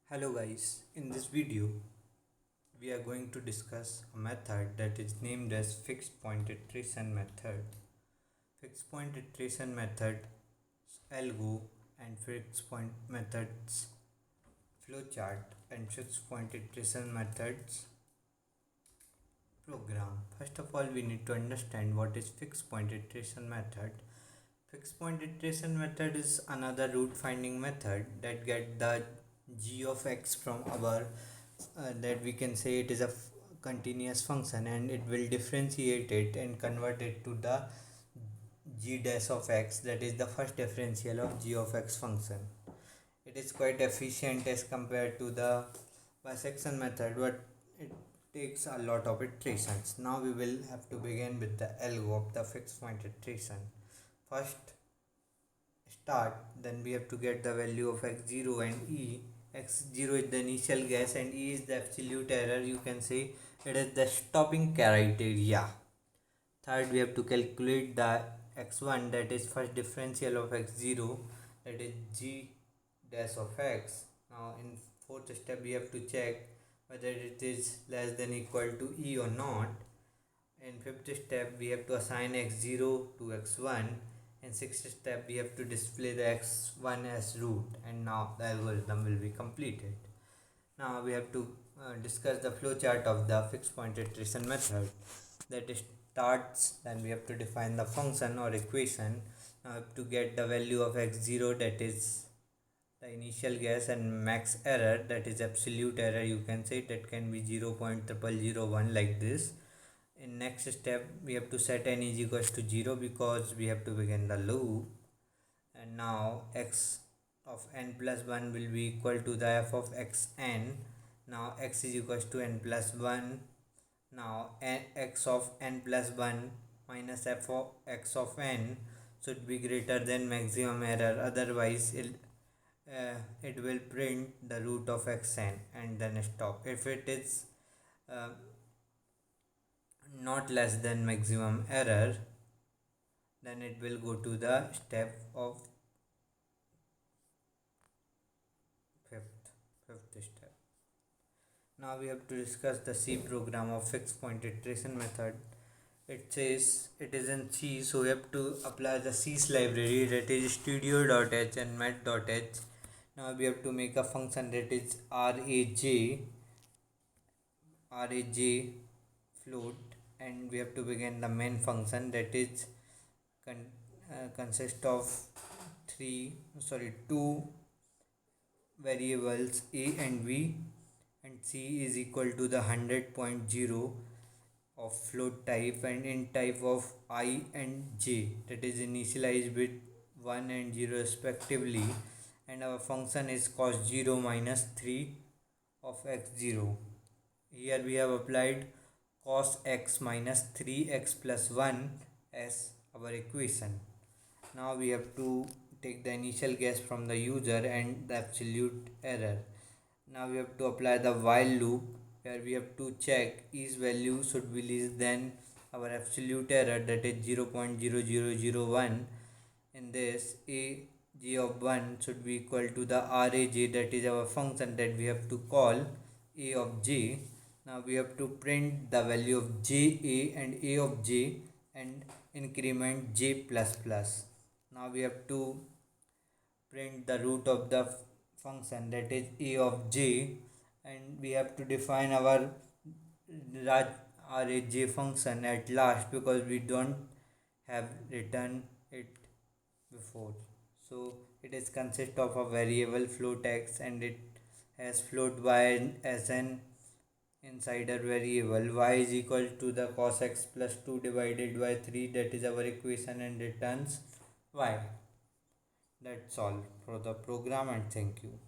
Hello guys, in this video we are going to discuss a method that is named as fixed point iteration method. Fixed point iteration method algo and fixed point methods flowchart and fixed point iteration methods program. First of all, we need to understand what is fixed point iteration method. Fixed point iteration method is another root finding method that get the g of x from our that we can say it is a continuous function, and it will differentiate it and convert it to the g dash of x, that is the first differential of g of x function. It is quite efficient as compared to the bisection method, but it takes a lot of iterations. Now we will have to begin with the algo of the fixed point iteration. First start, then we have to get the value of x0 and e. X0 is the initial guess and e is the absolute error. You can say it is the stopping criteria. Third, we have to calculate the x1, that is first differential of x0, that is g dash of x. Now in fourth step we have to check whether it is less than equal to e or not. In fifth step we have to assign x0 to x1. In sixth step we have to display the x1 as root, and now the algorithm will be completed. Now we have to discuss the flowchart of the fixed point iteration method. That starts, then we have to define the function or equation. Now we have to get the value of x0, that is the initial guess, and max error, that is absolute error. You can say that can be 0.0001 like this. In next step we have to set n is equals to 0 because we have to begin the loop. And now x of n plus 1 will be equal to the f of xn. Now x is equals to n plus 1. Now x of n plus 1 minus f of x of n should be greater than maximum error, otherwise it will print the root of xn and then stop. If it is not less than maximum error, then it will go to the step of fifth step. Now we have to discuss the C program of fixed point iteration method. It says it is in C, so we have to apply the C's library, that is studio.h and math.h. Now we have to make a function that is raj float, and we have to begin the main function that is consist of two variables a and b, and c is equal to the 100.0 of float type and int type of I and j, that is initialized with 1 and 0 respectively, and our function is cos 0 minus 3 of x0. Here we have applied cos x minus 3x plus 1 as our equation. Now we have to take the initial guess from the user and the absolute error. Now we have to apply the while loop, where we have to check each value should be less than our absolute error, that is 0.0001. In this, a g of 1 should be equal to the raj, that is our function that we have to call a of j. Now we have to print the value of j and a of j and increment j plus plus. Now we have to print the root of the function, that is a of j, and we have to define our raj function at last because we don't have written it before. So it is consist of a variable float x, and it has float y as an insider variable. Y is equal to the cos x plus 2 divided by 3, that is our equation, and returns y. That's all for the program, and thank you.